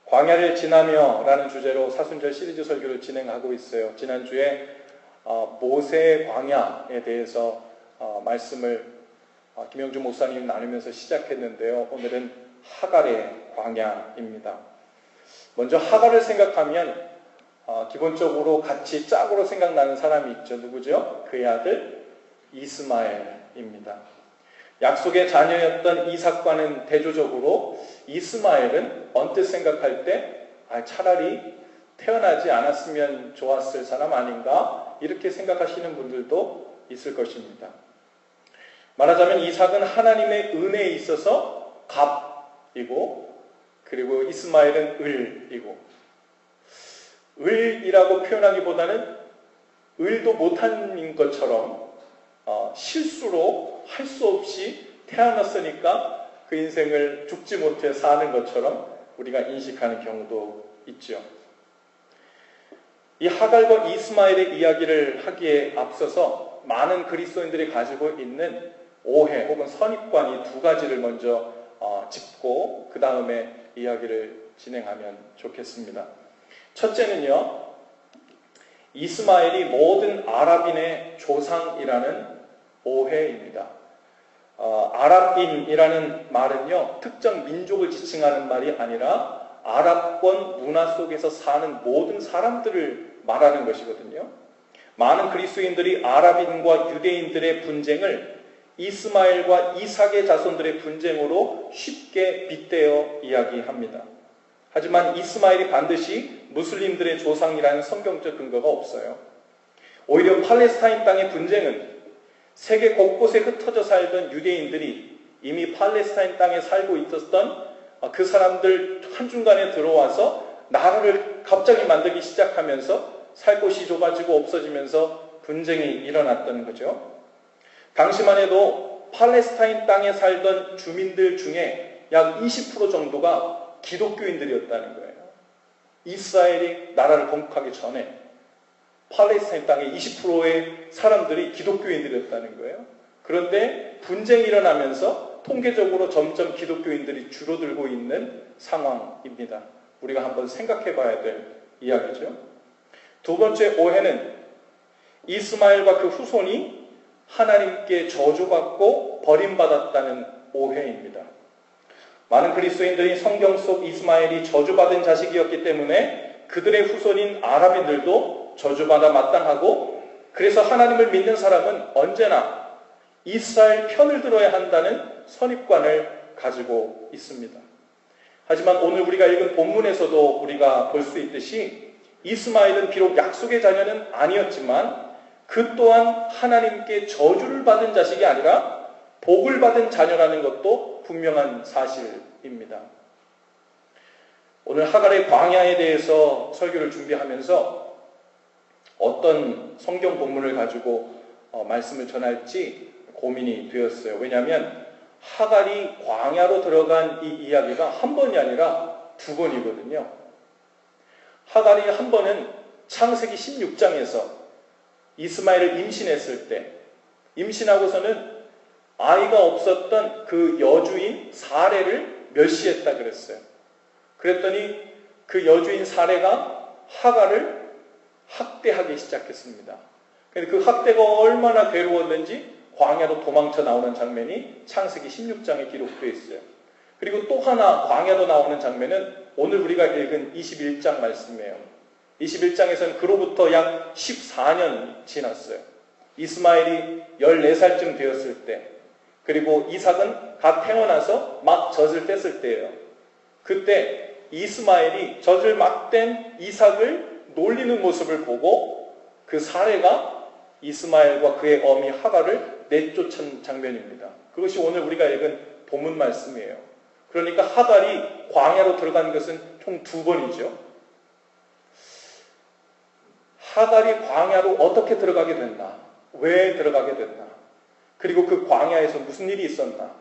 광야를 지나며 라는 주제로 사순절 시리즈 설교를 진행하고 있어요. 지난주에 모세의 광야에 대해서 말씀을 김영주 목사님이 나누면서 시작했는데요. 오늘은 하갈의 광야입니다. 먼저 하갈을 생각하면 기본적으로 같이 짝으로 생각나는 사람이 있죠. 누구죠? 그의 아들 이스마엘입니다. 약속의 자녀였던 이삭과는 대조적으로 이스마엘은 언뜻 생각할 때 차라리 태어나지 않았으면 좋았을 사람 아닌가 이렇게 생각하시는 분들도 있을 것입니다. 말하자면 이삭은 하나님의 은혜에 있어서 갑이고 그리고 이스마엘은 을이고 을이라고 표현하기보다는 을도 못한 것처럼 실수로 할 수 없이 태어났으니까 그 인생을 죽지 못해 사는 것처럼 우리가 인식하는 경우도 있죠. 이 하갈과 이스마엘의 이야기를 하기에 앞서서 많은 그리스도인들이 가지고 있는 오해 혹은 선입관 이 두 가지를 먼저 짚고 그 다음에 이야기를 진행하면 좋겠습니다. 첫째는요, 이스마엘이 모든 아랍인의 조상이라는 오해입니다. 아랍인이라는 말은요, 특정 민족을 지칭하는 말이 아니라 아랍권 문화 속에서 사는 모든 사람들을 말하는 것이거든요. 많은 그리스도인들이 아랍인과 유대인들의 분쟁을 이스마엘과 이삭의 자손들의 분쟁으로 쉽게 빗대어 이야기합니다. 하지만 이스마엘이 반드시 무슬림들의 조상이라는 성경적 근거가 없어요. 오히려 팔레스타인 땅의 분쟁은 세계 곳곳에 흩어져 살던 유대인들이 이미 팔레스타인 땅에 살고 있었던 그 사람들 한중간에 들어와서 나라를 갑자기 만들기 시작하면서 살 곳이 좁아지고 없어지면서 분쟁이 일어났던 거죠. 당시만 해도 팔레스타인 땅에 살던 주민들 중에 약 20% 정도가 기독교인들이었다는 거예요. 이스라엘이 나라를 건국하기 전에 팔레스타인 땅의 20%의 사람들이 기독교인들이었다는 거예요. 그런데 분쟁이 일어나면서 통계적으로 점점 기독교인들이 줄어들고 있는 상황입니다. 우리가 한번 생각해 봐야 될 이야기죠. 두 번째 오해는 이스마엘과 그 후손이 하나님께 저주받고 버림받았다는 오해입니다. 많은 그리스도인들이 성경 속 이스마엘이 저주받은 자식이었기 때문에 그들의 후손인 아랍인들도 저주받아 마땅하고 그래서 하나님을 믿는 사람은 언제나 이스라엘 편을 들어야 한다는 선입관을 가지고 있습니다. 하지만 오늘 우리가 읽은 본문에서도 우리가 볼 수 있듯이 이스마엘은 비록 약속의 자녀는 아니었지만 그 또한 하나님께 저주를 받은 자식이 아니라 복을 받은 자녀라는 것도 분명한 사실입니다. 오늘 하갈의 광야에 대해서 설교를 준비하면서 어떤 성경 본문을 가지고 말씀을 전할지 고민이 되었어요. 왜냐하면 하갈이 광야로 들어간 이 이야기가 한 번이 아니라 두 번이거든요. 하갈이 한 번은 창세기 16장에서 이스마엘을 임신했을 때 임신하고서는 아이가 없었던 그 여주인 사레를 멸시했다 그랬어요. 그랬더니 그 여주인 사레가 하갈을 학대하기 시작했습니다. 근데 그 학대가 얼마나 괴로웠는지 광야로 도망쳐 나오는 장면이 창세기 16장에 기록되어 있어요. 그리고 또 하나 광야로 나오는 장면은 오늘 우리가 읽은 21장 말씀이에요. 21장에서는 그로부터 약 14년 지났어요. 이스마엘이 14살쯤 되었을 때 그리고 이삭은 갓 태어나서 막 젖을 뗐을 때예요. 그때 이스마엘이 젖을 막 뗀 이삭을 놀리는 모습을 보고 그 사레가 이스마엘과 그의 어미 하갈을 내쫓은 장면입니다. 그것이 오늘 우리가 읽은 본문 말씀이에요. 그러니까 하갈이 광야로 들어간 것은 총 두 번이죠. 하갈이 광야로 어떻게 들어가게 됐나? 왜 들어가게 됐나? 그리고 그 광야에서 무슨 일이 있었나?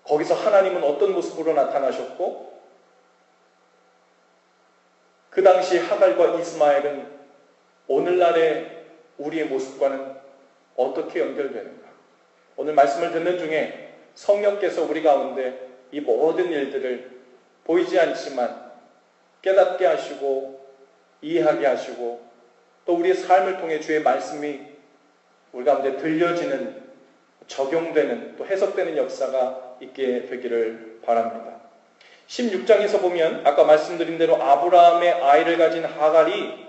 거기서 하나님은 어떤 모습으로 나타나셨고 그 당시 하갈과 이스마엘은 오늘날의 우리의 모습과는 어떻게 연결되는가? 오늘 말씀을 듣는 중에 성령께서 우리 가운데 이 모든 일들을 보이지 않지만 깨닫게 하시고 이해하게 하시고 또 우리의 삶을 통해 주의 말씀이 우리 가운데 들려지는, 적용되는, 또 해석되는 역사가 있게 되기를 바랍니다. 16장에서 보면 아까 말씀드린 대로 아브라함의 아이를 가진 하갈이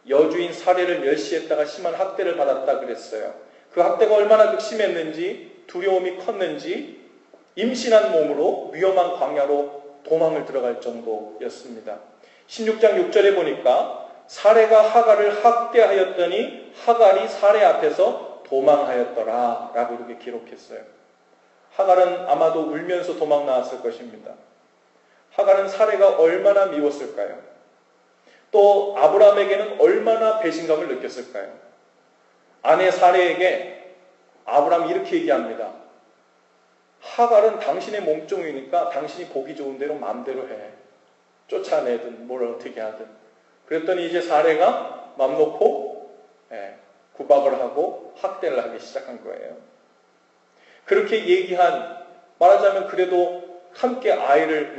여주인 사례를 멸시했다가 심한 학대를 받았다 그랬어요. 그 학대가 얼마나 극심했는지, 두려움이 컸는지 임신한 몸으로 위험한 광야로 도망을 들어갈 정도였습니다. 16장 6절에 보니까 사례가 하갈을 학대하였더니 하갈이 사례 앞에서 도망하였더라 라고 이렇게 기록했어요. 하갈은 아마도 울면서 도망 나왔을 것입니다. 하갈은 사례가 얼마나 미웠을까요? 또 아브라함에게는 얼마나 배신감을 느꼈을까요? 아내 사례에게 아브라함이 이렇게 얘기합니다. 하갈은 당신의 몸종이니까 당신이 보기 좋은 대로 마음대로 해. 쫓아내든 뭘 어떻게 하든. 그랬더니 이제 사례가 맘 놓고 구박을 하고 학대를 하기 시작한 거예요. 그렇게 얘기한, 말하자면 그래도 함께 아이를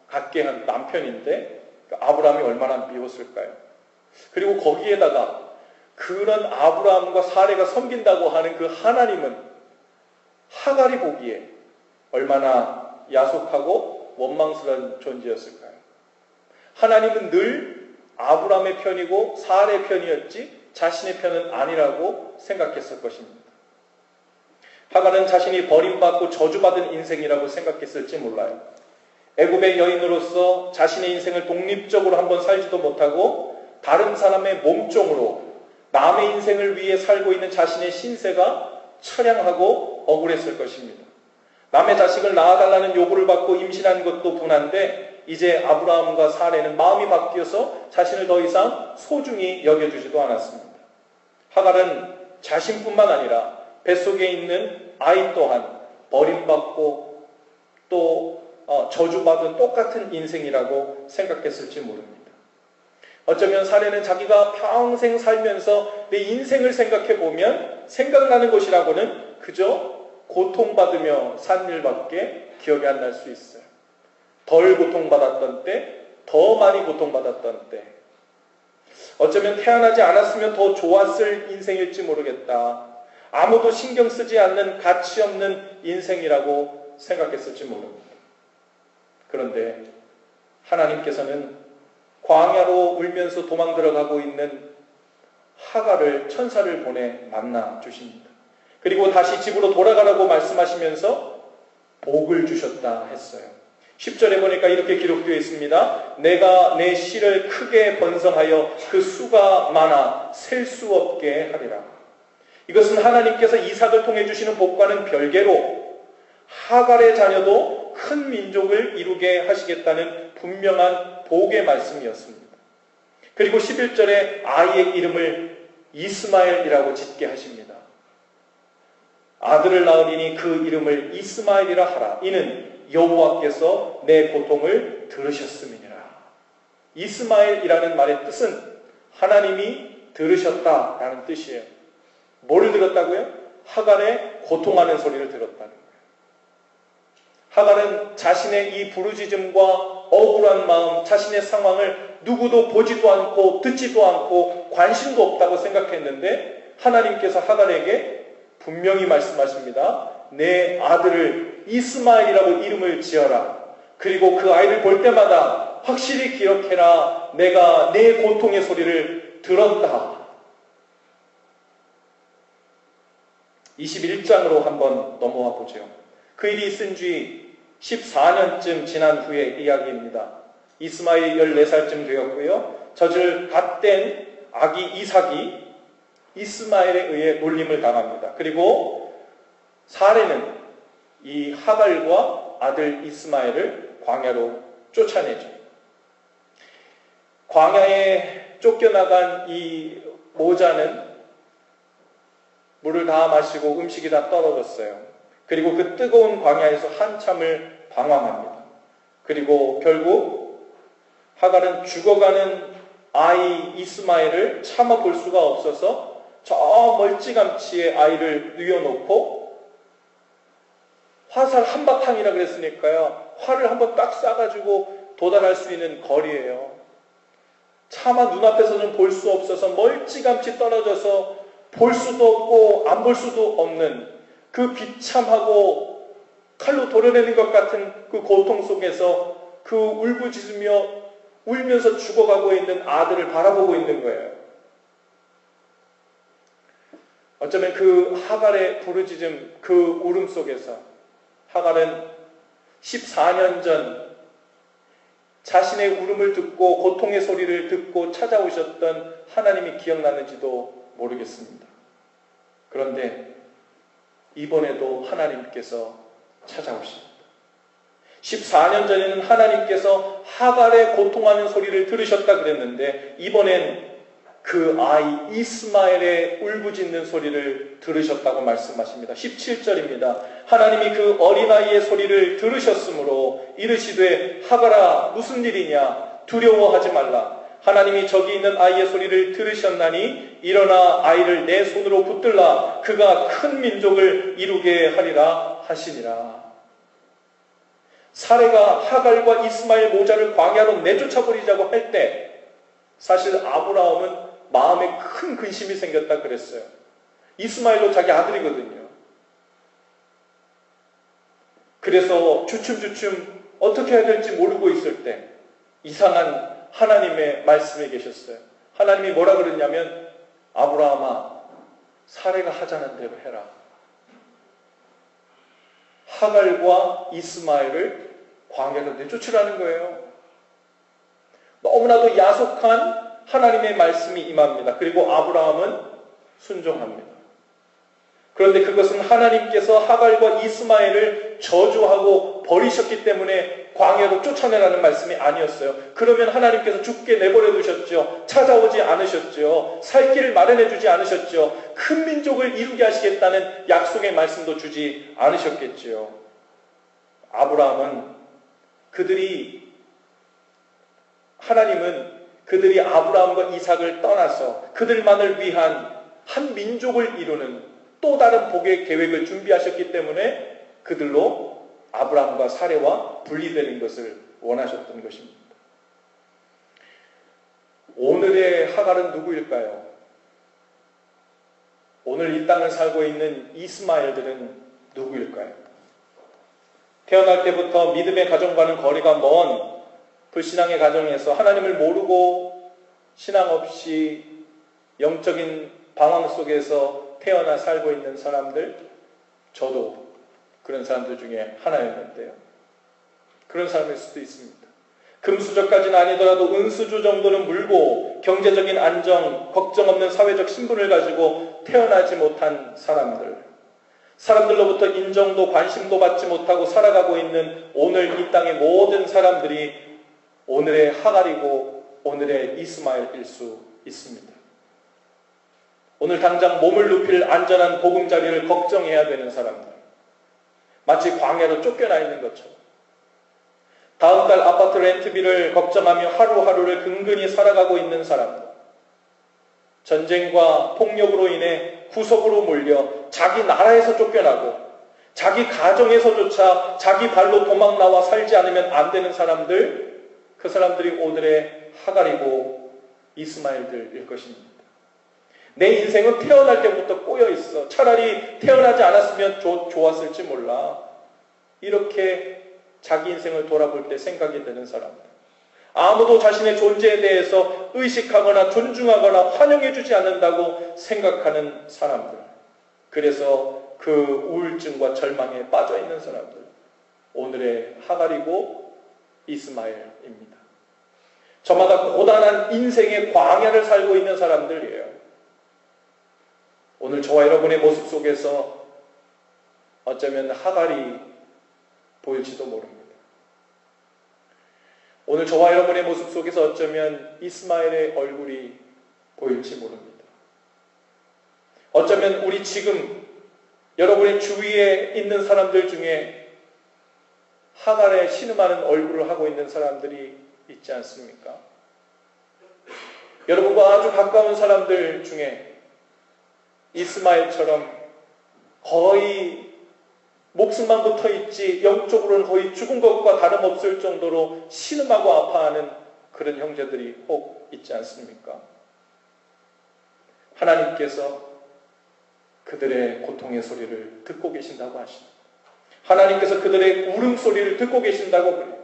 갖게 한 남편인데 아브라함이 얼마나 미웠을까요? 그리고 거기에다가 그런 아브라함과 사례가 섬긴다고 하는 그 하나님은 하갈이 보기에 얼마나 야속하고 원망스러운 존재였을까요? 하나님은 늘 아브라함의 편이고 사례의 편이었지 자신의 편은 아니라고 생각했을 것입니다. 하갈은 자신이 버림받고 저주받은 인생이라고 생각했을지 몰라요. 애굽의 여인으로서 자신의 인생을 독립적으로 한번 살지도 못하고 다른 사람의 몸종으로 남의 인생을 위해 살고 있는 자신의 신세가 처량하고 억울했을 것입니다. 남의 자식을 낳아달라는 요구를 받고 임신한 것도 분한데 이제 아브라함과 사례는 마음이 바뀌어서 자신을 더 이상 소중히 여겨주지도 않았습니다. 하갈은 자신뿐만 아니라 뱃속에 있는 아이 또한 버림받고 또 저주받은 똑같은 인생이라고 생각했을지 모릅니다. 어쩌면 사례는 자기가 평생 살면서 내 인생을 생각해보면 생각나는 것이라고는 그저 고통받으며 산 일밖에 기억이 안 날 수 있어요. 덜 고통받았던 때, 더 많이 고통받았던 때, 어쩌면 태어나지 않았으면 더 좋았을 인생일지 모르겠다. 아무도 신경 쓰지 않는 가치 없는 인생이라고 생각했을지 모릅니다. 그런데 하나님께서는 광야로 울면서 도망 들어가고 있는 하갈을 천사를 보내 만나 주십니다. 그리고 다시 집으로 돌아가라고 말씀하시면서 복을 주셨다 했어요. 10절에 보니까 이렇게 기록되어 있습니다. 내가 내 씨를 크게 번성하여 그 수가 많아 셀 수 없게 하리라. 이것은 하나님께서 이삭을 통해 주시는 복과는 별개로 하갈의 자녀도 큰 민족을 이루게 하시겠다는 분명한 복의 말씀이었습니다. 그리고 11절에 아이의 이름을 이스마엘이라고 짓게 하십니다. 아들을 낳으리니 그 이름을 이스마엘이라 하라. 이는 여호와께서 내 고통을 들으셨음이니라. 이스마엘이라는 말의 뜻은 하나님이 들으셨다라는 뜻이에요. 뭘 들었다고요? 하갈의 고통하는 소리를 들었다는 거예요. 하갈은 자신의 이 부르짖음과 억울한 마음, 자신의 상황을 누구도 보지도 않고 듣지도 않고 관심도 없다고 생각했는데 하나님께서 하갈에게 분명히 말씀하십니다. 내 아들을 이스마엘이라고 이름을 지어라. 그리고 그 아이를 볼 때마다 확실히 기억해라. 내가 내 고통의 소리를 들었다. 21장으로 한번 넘어와 보죠. 그 일이 있은 지 14년쯤 지난 후의 이야기입니다. 이스마엘이 14살쯤 되었고요. 젖을 갓 뗀 아기 이삭이 이스마엘에 의해 놀림을 당합니다. 그리고 사례는 이 하갈과 아들 이스마엘을 광야로 쫓아내죠. 광야에 쫓겨나간 이 모자는 물을 다 마시고 음식이 다 떨어졌어요. 그리고 그 뜨거운 광야에서 한참을 방황합니다. 그리고 결국 하갈은 죽어가는 아이 이스마엘을 참아 볼 수가 없어서 저 멀찌감치의 아이를 뉘어놓고 화살 한바탕이라 그랬으니까요. 활을 한번 딱 쏴가지고 도달할 수 있는 거리예요. 차마 눈앞에서는 볼 수 없어서 멀찌감치 떨어져서 볼 수도 없고 안 볼 수도 없는 그 비참하고 칼로 도려내는 것 같은 그 고통 속에서 그 울부짖으며 울면서 죽어가고 있는 아들을 바라보고 있는 거예요. 어쩌면 그 하갈의 부르짖음, 그 울음 속에서 하갈은 14년 전 자신의 울음을 듣고 고통의 소리를 듣고 찾아오셨던 하나님이 기억나는지도 모르겠습니다. 그런데 이번에도 하나님께서 찾아오십니다. 14년 전에는 하나님께서 하갈의 고통하는 소리를 들으셨다 그랬는데 이번엔 그 아이 이스마엘의 울부짖는 소리를 들으셨다고 말씀하십니다. 17절입니다. 하나님이 그 어린아이의 소리를 들으셨으므로 이르시되 하갈아 무슨 일이냐 두려워하지 말라. 하나님이 저기 있는 아이의 소리를 들으셨나니 일어나 아이를 내 손으로 붙들라. 그가 큰 민족을 이루게 하리라 하시니라. 사레가 하갈과 이스마엘 모자를 광야로 내쫓아버리자고 할 때 사실 아브라함은 마음에 큰 근심이 생겼다 그랬어요. 이스마엘도 자기 아들이거든요. 그래서 주춤주춤 어떻게 해야 될지 모르고 있을 때 이상한 하나님의 말씀에 계셨어요. 하나님이 뭐라 그랬냐면 아브라함아 사레가 하자는 대로 해라. 하갈과 이스마엘을 광야로 내쫓으라는 거예요. 너무나도 야속한 하나님의 말씀이 임합니다. 그리고 아브라함은 순종합니다. 그런데 그것은 하나님께서 하갈과 이스마엘을 저주하고 버리셨기 때문에 광야로 쫓아내라는 말씀이 아니었어요. 그러면 하나님께서 죽게 내버려 두셨죠. 찾아오지 않으셨죠. 살 길을 마련해 주지 않으셨죠. 큰 민족을 이루게 하시겠다는 약속의 말씀도 주지 않으셨겠지요. 하나님은 그들이 아브라함과 이삭을 떠나서 그들만을 위한 한 민족을 이루는 또 다른 복의 계획을 준비하셨기 때문에 그들로 아브라함과 사레와 분리되는 것을 원하셨던 것입니다. 오늘의 하갈은 누구일까요? 오늘 이 땅을 살고 있는 이스마엘들은 누구일까요? 태어날 때부터 믿음의 가정과는 거리가 먼 불신앙의 가정에서 하나님을 모르고 신앙 없이 영적인 방황 속에서 태어나 살고 있는 사람들, 저도 그런 사람들 중에 하나였는데요. 그런 사람일 수도 있습니다. 금수저까지는 아니더라도 은수저 정도는 물고 경제적인 안정, 걱정 없는 사회적 신분을 가지고 태어나지 못한 사람들로부터 인정도 관심도 받지 못하고 살아가고 있는 오늘 이 땅의 모든 사람들이 오늘의 하갈이고 오늘의 이스마엘일 수 있습니다. 오늘 당장 몸을 눕힐 안전한 보금자리를 걱정해야 되는 사람들, 마치 광야로 쫓겨나 있는 것처럼 다음 달 아파트 렌트비를 걱정하며 하루하루를 근근히 살아가고 있는 사람들, 전쟁과 폭력으로 인해 구석으로 몰려 자기 나라에서 쫓겨나고 자기 가정에서조차 자기 발로 도망 나와 살지 않으면 안 되는 사람들, 그 사람들이 오늘의 하갈이고 이스마엘들일 것입니다. 내 인생은 태어날 때부터 꼬여 있어. 차라리 태어나지 않았으면 좋았을지 몰라. 이렇게 자기 인생을 돌아볼 때 생각이 되는 사람들. 아무도 자신의 존재에 대해서 의식하거나 존중하거나 환영해주지 않는다고 생각하는 사람들. 그래서 그 우울증과 절망에 빠져 있는 사람들. 오늘의 하갈이고 이스마엘입니다. 저마다 고단한 인생의 광야를 살고 있는 사람들이에요. 오늘 저와 여러분의 모습 속에서 어쩌면 하갈이 보일지도 모릅니다. 오늘 저와 여러분의 모습 속에서 어쩌면 이스마엘의 얼굴이 보일지 모릅니다. 어쩌면 우리 지금 여러분의 주위에 있는 사람들 중에 하갈의 신음하는 얼굴을 하고 있는 사람들이 있지 않습니까? 여러분과 아주 가까운 사람들 중에 이스마엘처럼 거의 목숨만 붙어 있지 영적으로는 거의 죽은 것과 다름없을 정도로 신음하고 아파하는 그런 형제들이 혹 있지 않습니까? 하나님께서 그들의 고통의 소리를 듣고 계신다고 하십니다. 하나님께서 그들의 울음소리를 듣고 계신다고 그래요.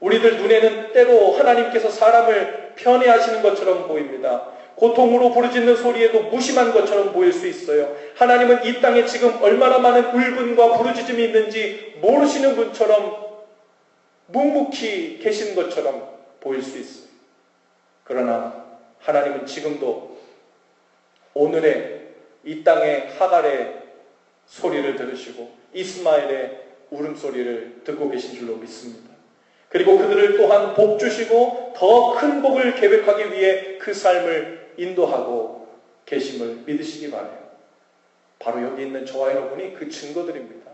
우리들 눈에는 때로 하나님께서 사람을 편애하시는 것처럼 보입니다. 고통으로 부르짖는 소리에도 무심한 것처럼 보일 수 있어요. 하나님은 이 땅에 지금 얼마나 많은 울분과 부르짖음이 있는지 모르시는 분처럼 묵묵히 계신 것처럼 보일 수 있어요. 그러나 하나님은 지금도 오늘의 이 땅의 하갈의 소리를 들으시고 이스마엘의 울음소리를 듣고 계신 줄로 믿습니다. 그리고 그들을 또한 복 주시고 더 큰 복을 계획하기 위해 그 삶을 인도하고 계심을 믿으시기 바라요. 바로 여기 있는 저와 여러분이 그 증거들입니다.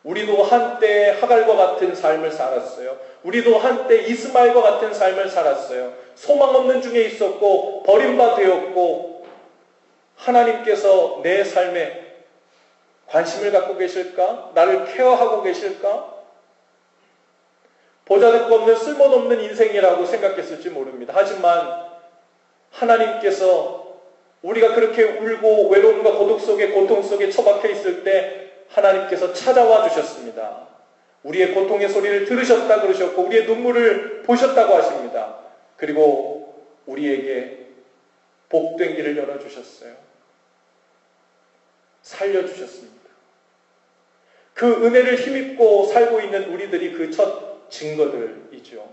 우리도 한때 하갈과 같은 삶을 살았어요. 우리도 한때 이스마엘과 같은 삶을 살았어요. 소망 없는 중에 있었고 버림받았고 하나님께서 내 삶에 관심을 갖고 계실까? 나를 케어하고 계실까? 보잘것없는 없는 쓸모없는 인생이라고 생각했을지 모릅니다. 하지만 하나님께서 우리가 그렇게 울고 외로움과 고독 속에 고통 속에 처박혀 있을 때 하나님께서 찾아와 주셨습니다. 우리의 고통의 소리를 들으셨다 그러셨고 우리의 눈물을 보셨다고 하십니다. 그리고 우리에게 복된 길을 열어주셨어요. 살려주셨습니다. 그 은혜를 힘입고 살고 있는 우리들이 그 첫 증거들이죠.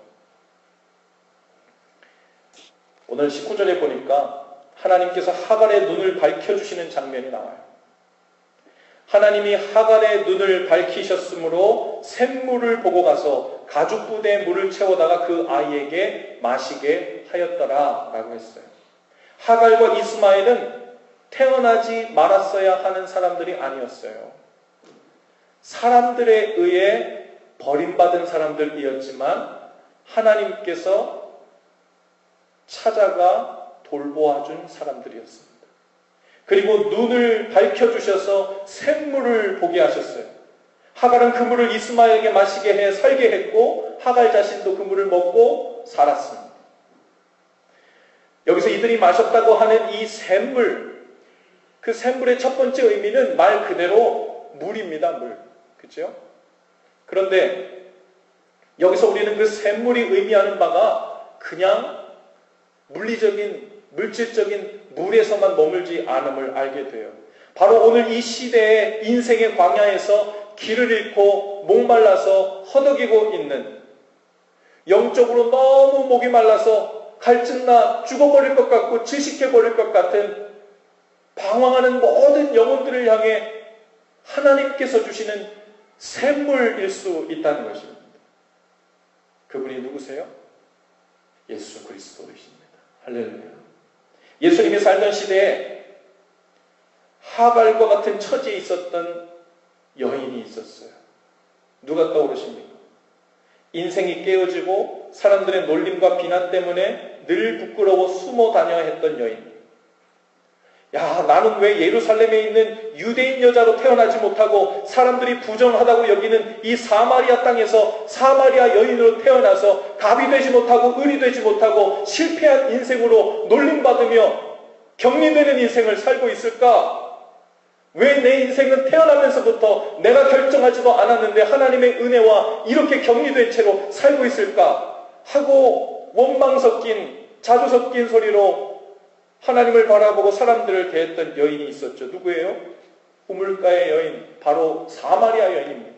오늘 19절에 보니까 하나님께서 하갈의 눈을 밝혀주시는 장면이 나와요. 하나님이 하갈의 눈을 밝히셨으므로 샘물을 보고 가서 가죽부대에 물을 채워다가 그 아이에게 마시게 하였더라 라고 했어요. 하갈과 이스마엘은 태어나지 말았어야 하는 사람들이 아니었어요. 사람들에 의해 버림받은 사람들이었지만 하나님께서 찾아가 돌보아준 사람들이었습니다. 그리고 눈을 밝혀주셔서 샘물을 보게 하셨어요. 하갈은 그 물을 이스마엘에게 마시게 해 살게 했고 하갈 자신도 그 물을 먹고 살았습니다. 여기서 이들이 마셨다고 하는 이 샘물, 그 샘물의 첫 번째 의미는 말 그대로 물입니다. 물. 그렇죠? 그런데 여기서 우리는 그 샘물이 의미하는 바가 그냥 물리적인, 물질적인 물에서만 머물지 않음을 알게 돼요. 바로 오늘 이 시대의 인생의 광야에서 길을 잃고 목말라서 허덕이고 있는, 영적으로 너무 목이 말라서 갈증나 죽어버릴 것 같고 질식해버릴 것 같은 방황하는 모든 영혼들을 향해 하나님께서 주시는 샘물일 수 있다는 것입니다. 그분이 누구세요? 예수 그리스도이십니다. 할렐루야. 예수님이 살던 시대에 하갈과 같은 처지에 있었던 여인이 있었어요. 누가 떠오르십니까? 인생이 깨어지고 사람들의 놀림과 비난 때문에 늘 부끄러워 숨어 다녀야 했던 여인. 야, 나는 왜 예루살렘에 있는 유대인 여자로 태어나지 못하고 사람들이 부정하다고 여기는 이 사마리아 땅에서 사마리아 여인으로 태어나서 갑이 되지 못하고 을이 되지 못하고 실패한 인생으로 놀림받으며 격리되는 인생을 살고 있을까? 왜 내 인생은 태어나면서부터 내가 결정하지도 않았는데 하나님의 은혜와 이렇게 격리된 채로 살고 있을까? 하고 원망 섞인, 자주 섞인 소리로 하나님을 바라보고 사람들을 대했던 여인이 있었죠. 누구예요? 우물가의 여인, 바로 사마리아 여인입니다.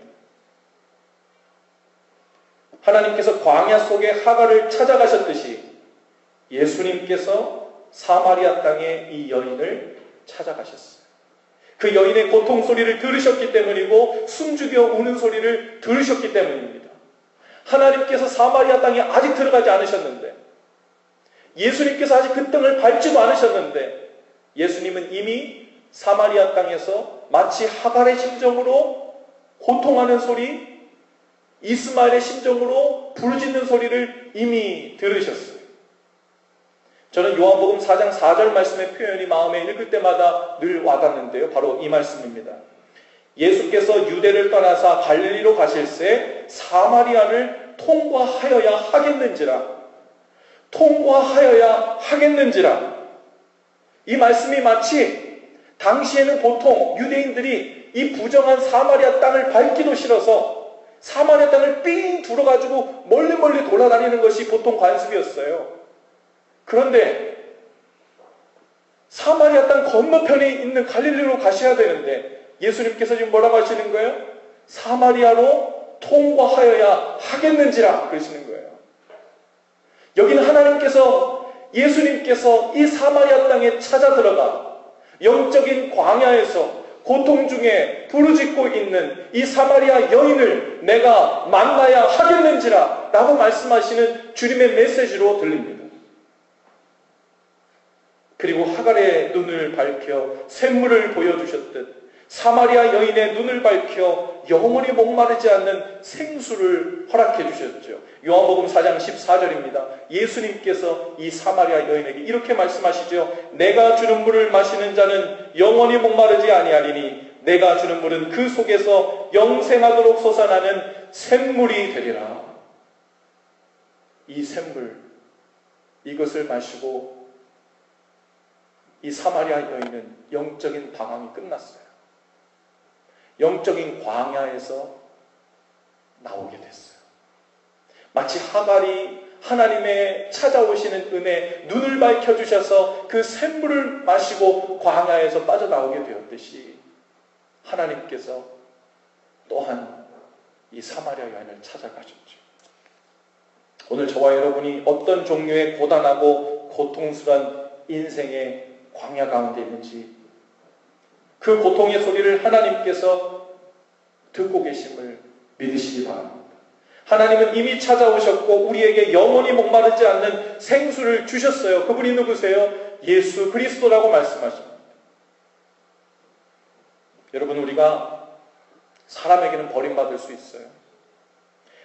하나님께서 광야 속에 하갈을 찾아가셨듯이 예수님께서 사마리아 땅에 이 여인을 찾아가셨어요. 그 여인의 고통 소리를 들으셨기 때문이고 숨죽여 우는 소리를 들으셨기 때문입니다. 하나님께서 사마리아 땅에 아직 들어가지 않으셨는데, 예수님께서 아직 그 땅을 밟지도 않으셨는데 예수님은 이미 사마리아 땅에서 마치 하갈의 심정으로 고통하는 소리, 이스마엘의 심정으로 부르짖는 소리를 이미 들으셨어요. 저는 요한복음 4장 4절 말씀의 표현이 마음에 읽을 때마다 늘 와닿는데요. 바로 이 말씀입니다. 예수께서 유대를 떠나사 갈릴리로 가실새 사마리아를 통과하여야 하겠는지라. 통과하여야 하겠는지라. 이 말씀이 마치 당시에는 보통 유대인들이 이 부정한 사마리아 땅을 밟기도 싫어서 사마리아 땅을 삥 둘러가지고 멀리 돌아다니는 것이 보통 관습이었어요. 그런데 사마리아 땅 건너편에 있는 갈릴리로 가셔야 되는데 예수님께서 지금 뭐라고 하시는 거예요? 사마리아로 통과하여야 하겠는지라 그러시는 거예요. 여기는 하나님께서, 예수님께서 이 사마리아 땅에 찾아 들어가 영적인 광야에서 고통 중에 부르짖고 있는 이 사마리아 여인을 내가 만나야 하겠는지라 라고 말씀하시는 주님의 메시지로 들립니다. 그리고 하갈의 눈을 밝혀 샘물을 보여주셨듯 사마리아 여인의 눈을 밝혀 영원히 목마르지 않는 생수를 허락해 주셨죠. 요한복음 4장 14절입니다. 예수님께서 이 사마리아 여인에게 이렇게 말씀하시죠. 내가 주는 물을 마시는 자는 영원히 목마르지 아니하리니 내가 주는 물은 그 속에서 영생하도록 솟아나는 샘물이 되리라. 이 샘물, 이것을 마시고 이 사마리아 여인은 영적인 방황이 끝났어요. 영적인 광야에서 나오게 됐어요. 마치 하갈이 하나님의 찾아오시는 은혜, 눈을 밝혀주셔서 그 샘물을 마시고 광야에서 빠져나오게 되었듯이 하나님께서 또한 이 사마리아 여인을 찾아가셨죠. 오늘 저와 여러분이 어떤 종류의 고단하고 고통스러운 인생의 광야 가운데 있는지 그 고통의 소리를 하나님께서 듣고 계심을 믿으시기 바랍니다. 하나님은 이미 찾아오셨고 우리에게 영원히 목마르지 않는 생수를 주셨어요. 그분이 누구세요? 예수 그리스도라고 말씀하십니다. 여러분, 우리가 사람에게는 버림받을 수 있어요.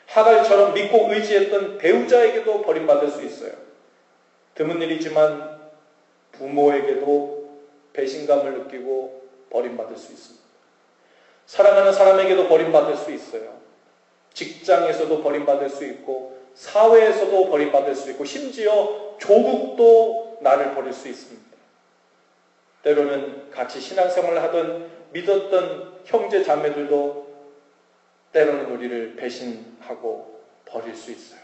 하갈처럼 믿고 의지했던 배우자에게도 버림받을 수 있어요. 드문 일이지만 부모에게도 배신감을 느끼고 버림받을 수 있습니다. 사랑하는 사람에게도 버림받을 수 있어요. 직장에서도 버림받을 수 있고 사회에서도 버림받을 수 있고 심지어 조국도 나를 버릴 수 있습니다. 때로는 같이 신앙생활을 하던 믿었던 형제 자매들도 때로는 우리를 배신하고 버릴 수 있어요.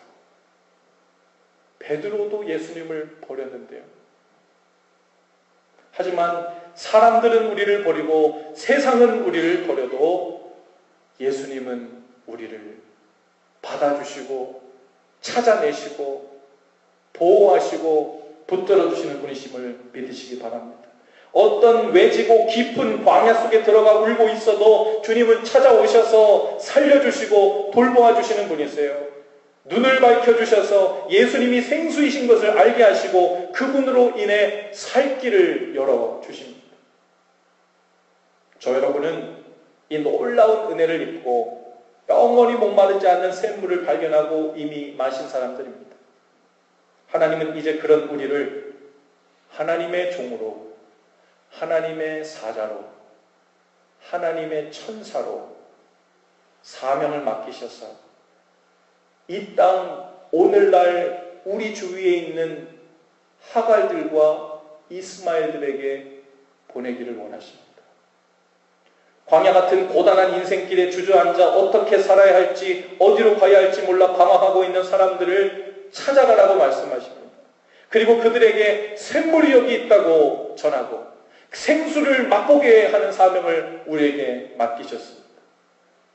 베드로도 예수님을 버렸는데요. 하지만 사람들은 우리를 버리고 세상은 우리를 버려도 예수님은 우리를 받아주시고 찾아내시고 보호하시고 붙들어주시는 분이심을 믿으시기 바랍니다. 어떤 외지고 깊은 광야 속에 들어가 울고 있어도 주님은 찾아오셔서 살려주시고 돌보아주시는 분이세요. 눈을 밝혀주셔서 예수님이 생수이신 것을 알게 하시고 그분으로 인해 살 길을 열어주십니다. 저 여러분은 이 놀라운 은혜를 입고 영원히 목마르지 않는 샘물을 발견하고 이미 마신 사람들입니다. 하나님은 이제 그런 우리를 하나님의 종으로, 하나님의 사자로, 하나님의 천사로 사명을 맡기셔서 이 땅 오늘날 우리 주위에 있는 하갈들과 이스마엘들에게 보내기를 원하십니다. 광야 같은 고단한 인생길에 주저앉아 어떻게 살아야 할지, 어디로 가야 할지 몰라 방황하고 있는 사람들을 찾아가라고 말씀하십니다. 그리고 그들에게 샘물이 여기 있다고 전하고 생수를 맛보게 하는 사명을 우리에게 맡기셨습니다.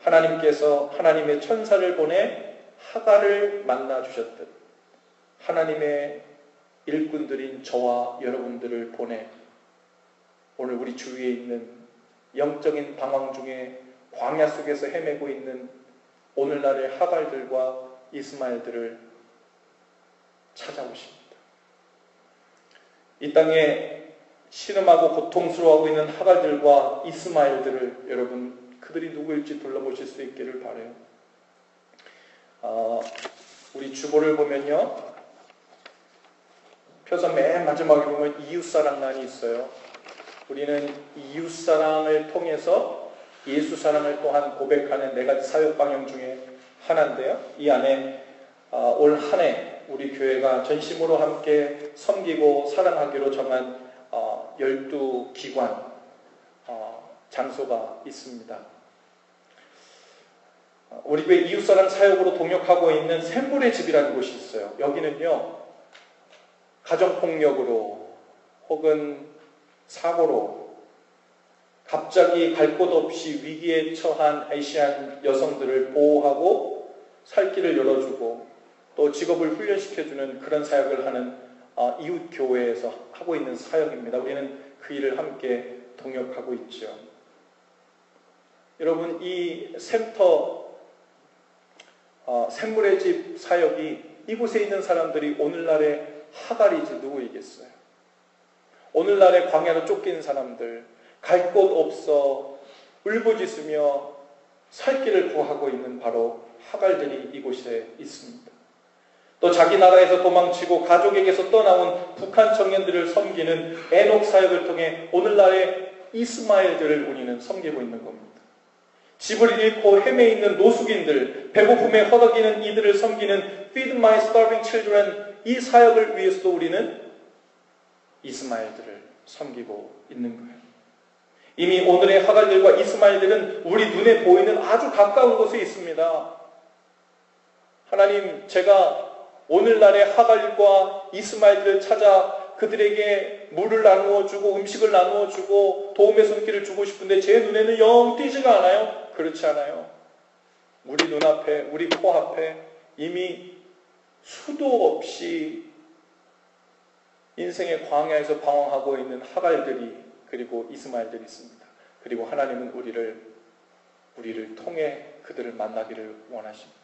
하나님께서 하나님의 천사를 보내 하갈을 만나주셨듯 하나님의 일꾼들인 저와 여러분들을 보내 오늘 우리 주위에 있는 영적인 방황 중에 광야 속에서 헤매고 있는 오늘날의 하갈들과 이스마엘들을 찾아오십니다. 이 땅에 신음하고 고통스러워하고 있는 하갈들과 이스마엘들을 여러분 그들이 누구일지 둘러보실 수 있기를 바라요. 우리 주보를 보면요, 표선 맨 마지막에 보면 이웃사랑란이 있어요. 우리는 이웃사랑을 통해서 예수 사랑을 또한 고백하는 4가지 사역 방향 중에 하나인데요. 이 안에 올 한 해 우리 교회가 전심으로 함께 섬기고 사랑하기로 정한 12기관 장소가 있습니다. 우리 교회 이웃사랑 사역으로 동역하고 있는 샘물의 집이라는 곳이 있어요. 여기는요, 가정폭력으로 혹은 사고로 갑자기 갈 곳 없이 위기에 처한 아시안 여성들을 보호하고 살 길을 열어주고 또 직업을 훈련시켜주는 그런 사역을 하는 이웃교회에서 하고 있는 사역입니다. 우리는 그 일을 함께 동역하고 있죠. 여러분, 이 샘물의 집 사역이 이곳에 있는 사람들이 오늘날의 하갈이지 누구이겠어요? 오늘날의 광야로 쫓긴 사람들, 갈 곳 없어 울부짖으며 살 길을 구하고 있는 바로 하갈들이 이곳에 있습니다. 또 자기 나라에서 도망치고 가족에게서 떠나온 북한 청년들을 섬기는 에녹 사역을 통해 오늘날의 이스마엘들을 우리는 섬기고 있는 겁니다. 집을 잃고 헤매 있는 노숙인들, 배고픔에 허덕이는 이들을 섬기는 Feed My Starving Children, 이 사역을 위해서도 우리는 이스마엘들을 섬기고 있는 거예요. 이미 오늘의 하갈들과 이스마엘들은 우리 눈에 보이는 아주 가까운 곳에 있습니다. 하나님, 제가 오늘날의 하갈과 이스마엘들을 찾아 그들에게 물을 나누어 주고 음식을 나누어 주고 도움의 손길을 주고 싶은데 제 눈에는 영 띄지가 않아요. 그렇지 않아요. 우리 눈앞에, 우리 코앞에 이미 수도 없이 인생의 광야에서 방황하고 있는 하갈들이 그리고 이스마엘들이 있습니다. 그리고 하나님은 우리를 통해 그들을 만나기를 원하십니다.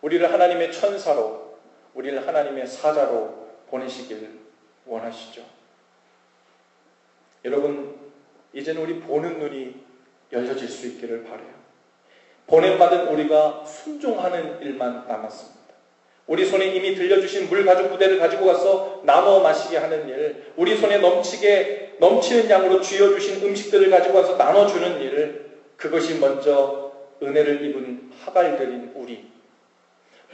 우리를 하나님의 천사로, 우리를 하나님의 사자로 보내시길 원하시죠. 여러분, 이제는 우리 보는 눈이 열려질 수 있기를 바라요. 보냄받은 우리가 순종하는 일만 남았습니다. 우리 손에 이미 들려주신 물 가죽 부대를 가지고 가서 나눠 마시게 하는 일, 우리 손에 넘치는 양으로 쥐어주신 음식들을 가지고 가서 나눠주는 일, 그것이 먼저 은혜를 입은 하갈들인 우리,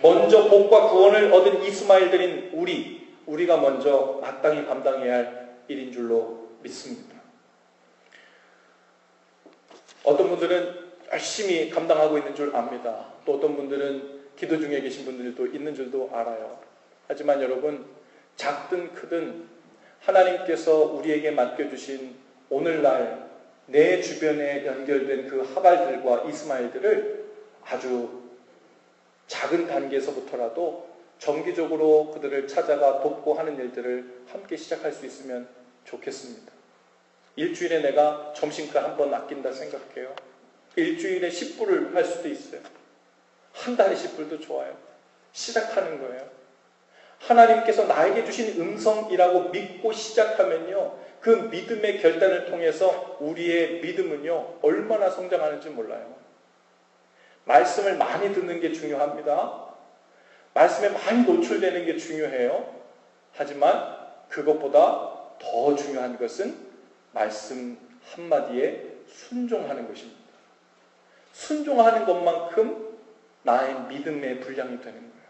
먼저 복과 구원을 얻은 이스마엘들인 우리가 먼저 마땅히 감당해야 할 일인 줄로 믿습니다. 어떤 분들은 열심히 감당하고 있는 줄 압니다. 또 어떤 분들은 기도 중에 계신 분들도 있는 줄도 알아요. 하지만 여러분, 작든 크든 하나님께서 우리에게 맡겨주신 오늘날 내 주변에 연결된 그 하갈들과 이스마엘들을 아주 작은 단계에서부터라도 정기적으로 그들을 찾아가 돕고 하는 일들을 함께 시작할 수 있으면 좋겠습니다. 일주일에 내가 점심값 한 번 아낀다 생각해요. 일주일에 10불을 할 수도 있어요. 한 달에 10불도 좋아요. 시작하는 거예요. 하나님께서 나에게 주신 음성이라고 믿고 시작하면요, 그 믿음의 결단을 통해서 우리의 믿음은요 얼마나 성장하는지 몰라요. 말씀을 많이 듣는 게 중요합니다. 말씀에 많이 노출되는 게 중요해요. 하지만 그것보다 더 중요한 것은 말씀 한마디에 순종하는 것입니다. 순종하는 것만큼 나의 믿음의 분량이 되는 거예요.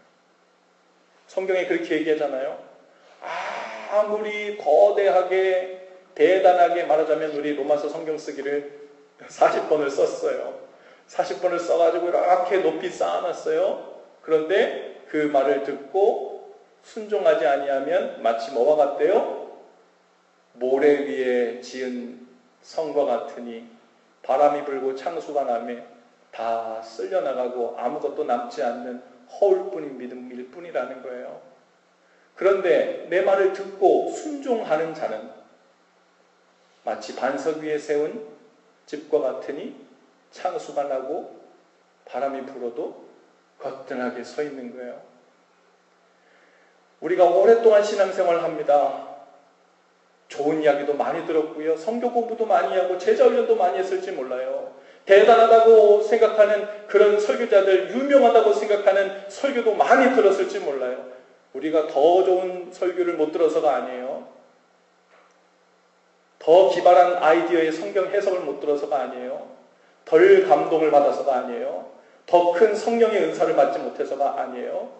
성경에 그렇게 얘기하잖아요. 아무리 거대하게 대단하게 말하자면 우리 로마서 성경 쓰기를 40번을 썼어요. 40번을 써가지고 이렇게 높이 쌓아놨어요. 그런데 그 말을 듣고 순종하지 아니하면 마치 뭐와 같대요? 모래 위에 지은 성과 같으니 바람이 불고 창수가 나매 다 쓸려나가고 아무것도 남지 않는 허울뿐인 믿음일 뿐이라는 거예요. 그런데 내 말을 듣고 순종하는 자는 마치 반석 위에 세운 집과 같으니 창수가 나고 바람이 불어도 거뜬하게 서 있는 거예요. 우리가 오랫동안 신앙생활을 합니다. 좋은 이야기도 많이 들었고요. 성경 공부도 많이 하고 제자훈련도 많이 했을지 몰라요. 대단하다고 생각하는 그런 설교자들, 유명하다고 생각하는 설교도 많이 들었을지 몰라요. 우리가 더 좋은 설교를 못 들어서가 아니에요. 더 기발한 아이디어의 성경 해석을 못 들어서가 아니에요. 덜 감동을 받아서가 아니에요. 더 큰 성령의 은사를 받지 못해서가 아니에요.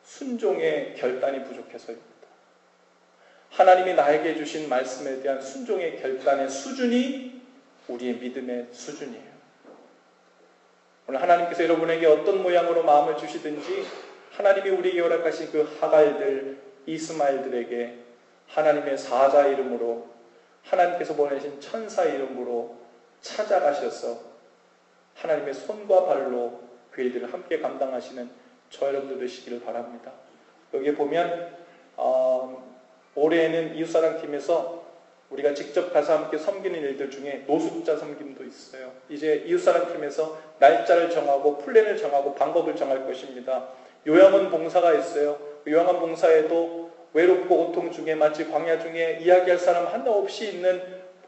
순종의 결단이 부족해서입니다. 하나님이 나에게 주신 말씀에 대한 순종의 결단의 수준이 우리의 믿음의 수준이에요. 오늘 하나님께서 여러분에게 어떤 모양으로 마음을 주시든지 하나님이 우리에게 허락하신 그 하갈들, 이스마엘들에게 하나님의 사자 이름으로, 하나님께서 보내신 천사 이름으로 찾아가셔서 하나님의 손과 발로 그 일들을 함께 감당하시는 저 여러분들 되시기를 바랍니다. 여기 보면 올해에는 이웃사랑팀에서 우리가 직접 가서 함께 섬기는 일들 중에 노숙자 섬김도 있어요. 이제 이웃사랑팀에서 날짜를 정하고 플랜을 정하고 방법을 정할 것입니다. 요양원 봉사가 있어요. 요양원 봉사에도 외롭고 고통 중에 마치 광야 중에 이야기할 사람 하나 없이 있는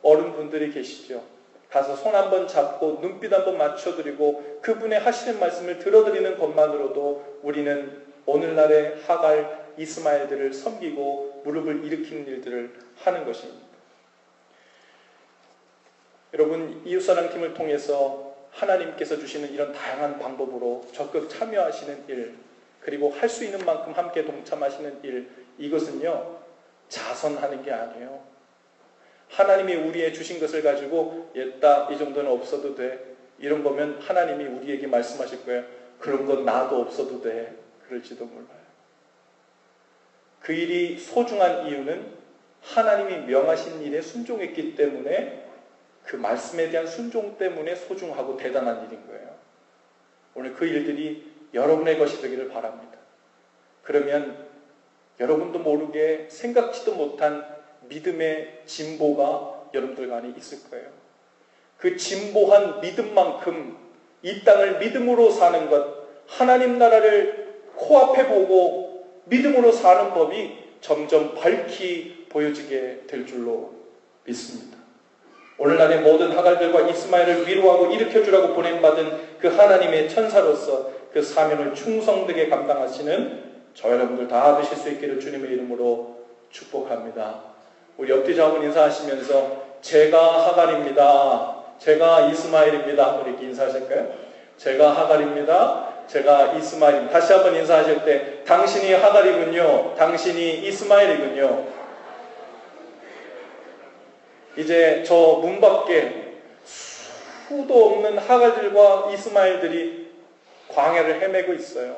어른분들이 계시죠. 가서 손 한번 잡고 눈빛 한번 맞춰드리고 그분의 하시는 말씀을 들어드리는 것만으로도 우리는 오늘날의 하갈, 이스마엘들을 섬기고 무릎을 일으키는 일들을 하는 것입니다. 여러분, 이웃사랑팀을 통해서 하나님께서 주시는 이런 다양한 방법으로 적극 참여하시는 일, 그리고 할 수 있는 만큼 함께 동참하시는 일, 이것은요 자선하는 게 아니에요. 하나님이 우리의 주신 것을 가지고 이 정도는 없어도 돼, 이런 거면 하나님이 우리에게 말씀하실 거예요. 그런 건 나도 없어도 돼, 그럴지도 몰라요. 그 일이 소중한 이유는 하나님이 명하신 일에 순종했기 때문에, 그 말씀에 대한 순종 때문에 소중하고 대단한 일인 거예요. 오늘 그 일들이 여러분의 것이 되기를 바랍니다. 그러면 여러분도 모르게 생각지도 못한 믿음의 진보가 여러분들 안에 있을 거예요. 그 진보한 믿음만큼 이 땅을 믿음으로 사는 것, 하나님 나라를 코앞에 보고 믿음으로 사는 법이 점점 밝히 보여지게 될 줄로 믿습니다. 오늘날의 모든 하갈들과 이스마엘을 위로하고 일으켜주라고 보냄받은 그 하나님의 천사로서 그 사명을 충성되게 감당하시는 저 여러분들 다 되실 수 있기를 주님의 이름으로 축복합니다. 우리 옆뒤자 한번 인사하시면서 제가 하갈입니다, 제가 이스마엘입니다, 이렇게 인사하실까요? 제가 하갈입니다, 제가 이스마엘입니다. 다시 한번 인사하실 때 당신이 하갈이군요, 당신이 이스마엘이군요. 이제 저 문 밖에 수도 없는 하갈들과 이스마엘들이 광야를 헤매고 있어요.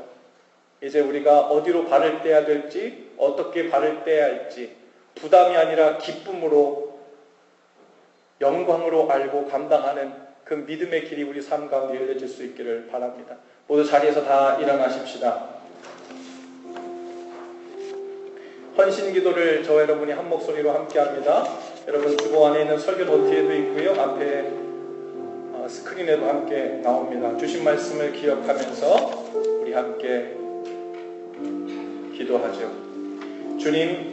이제 우리가 어디로 발을 떼야 될지, 어떻게 발을 떼야 할지 부담이 아니라 기쁨으로, 영광으로 알고 감당하는 그 믿음의 길이 우리 삶 가운데 열려질 수 있기를 바랍니다. 모두 자리에서 다 일어나십시다. 헌신 기도를 저와 여러분이 한 목소리로 함께 합니다. 여러분 주보 안에 있는 설교 노트에도 있고요, 앞에 스크린에도 함께 나옵니다. 주신 말씀을 기억하면서 우리 함께 기도하죠. 주님,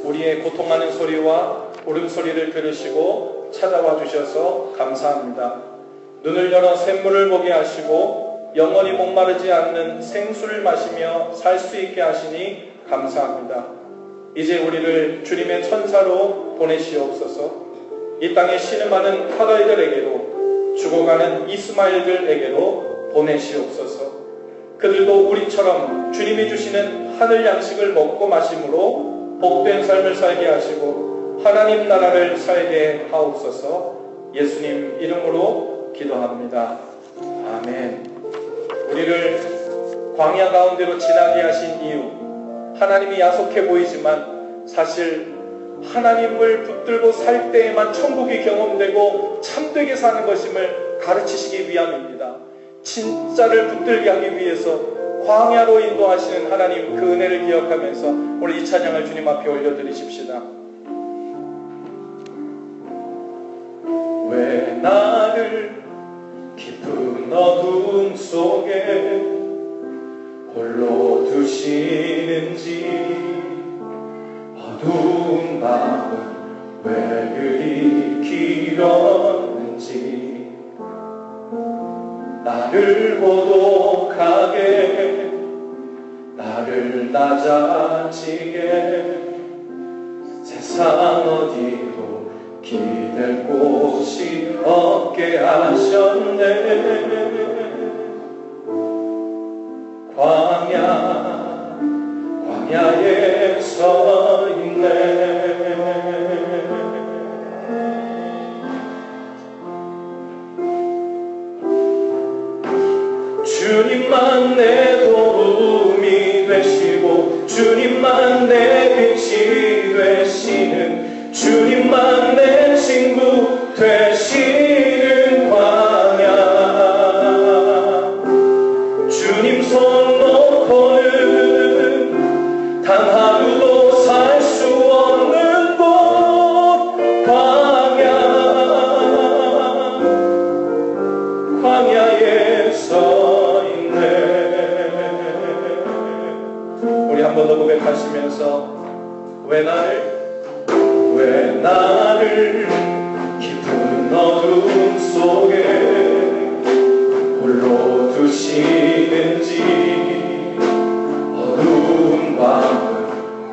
우리의 고통하는 소리와 울음소리를 들으시고 찾아와 주셔서 감사합니다. 눈을 열어 샘물을 보게 하시고 영원히 목마르지 않는 생수를 마시며 살 수 있게 하시니 감사합니다. 이제 우리를 주님의 천사로 보내시옵소서. 이 땅에 신음하는 하갈들에게로, 죽어가는 이스마엘들에게로 보내시옵소서. 그들도 우리처럼 주님이 주시는 하늘 양식을 먹고 마심으로 복된 삶을 살게 하시고 하나님 나라를 살게 하옵소서. 예수님 이름으로 기도합니다. 아멘. 우리를 광야 가운데로 지나게 하신 이유, 하나님이 야속해 보이지만 사실 하나님을 붙들고 살 때에만 천국이 경험되고 참되게 사는 것임을 가르치시기 위함입니다. 진짜를 붙들게 하기 위해서 광야로 인도하시는 하나님 그 은혜를 기억하면서 오늘 이 찬양을 주님 앞에 올려드리십시다. 왜 나를 깊은 어둠 속에 홀로 두시는지, 어두운 밤은 왜 그리 길었는지, 나를 고독하게, 나를 낮아지게, 세상 어디도 기댈 곳이 없 얻게 하셨네. 광야에 서 있네. 주님만 내 도움이 되시고 주님만 내 빛이 되시는 주님만 내 친구 되시는 광야. 주님 손 놓고는 단 하루도 살 수 없는 곳 광야에 서 있네. 우리 한 번 더 고백하시면서 왜 나를 깊은 어둠 속에 홀로 두시는지, 어두운 밤은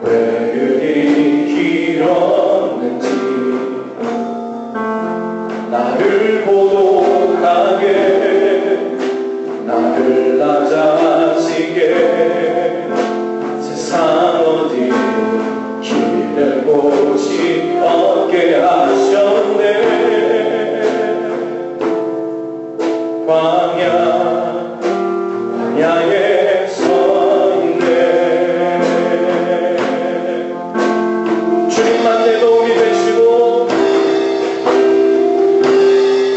왜 그리 길었는지, 나를 고독하게 나를 낮아지게 세상 어디 길을 곳이 없게 하셨네. 광야에 서 있네. 주님만 내 도움이 되시고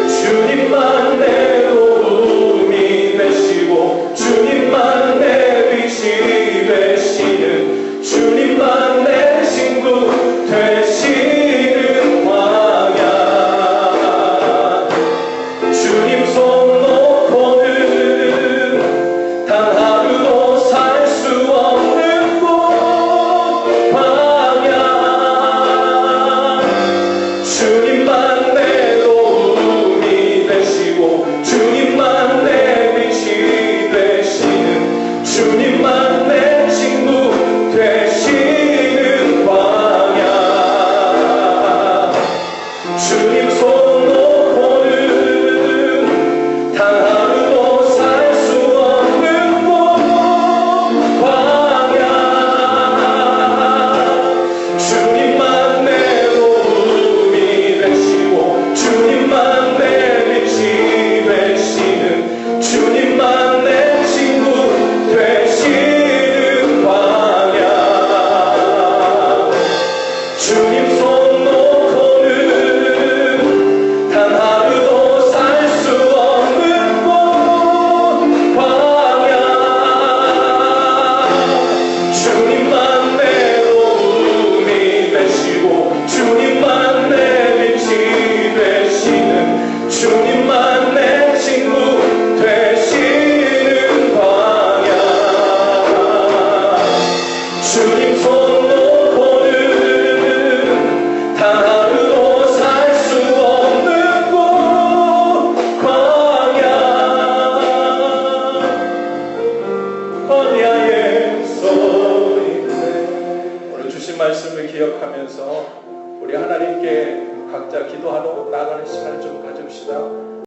주님만 내 도움이 되시고 주님만 내 빛이 되시는 주님만 내 친구 되시는 광야. 주님 손 놓고는 단 하루도 살 수 없는 곳 광야. 주님만 내 도움이 되시고 주님만 내 빛이 되시는 주님만 내 친구 되시는 광야. 주님 손 놓고는 단 하루도 살 수 없는 곳 광야. 주님만 내 도움이 되시고 주님만 내 빛이 되시는 주님만 내 친구 되시는 광야. 주님 손 놓고는 단 하루도 살 수 없는 곳 광야. 주님만 내 도움이 되시고 주님만 내 빛이 되시는 주님만 내 친구 되시는 광야. 주님 손 놓고는 단 하루도 살 수 없는 곳 광야에 서 있네. 오늘 주신 말씀을 기억하면서 우리 하나님께 각자 기도하러 나가는 시간을 좀 가집시다.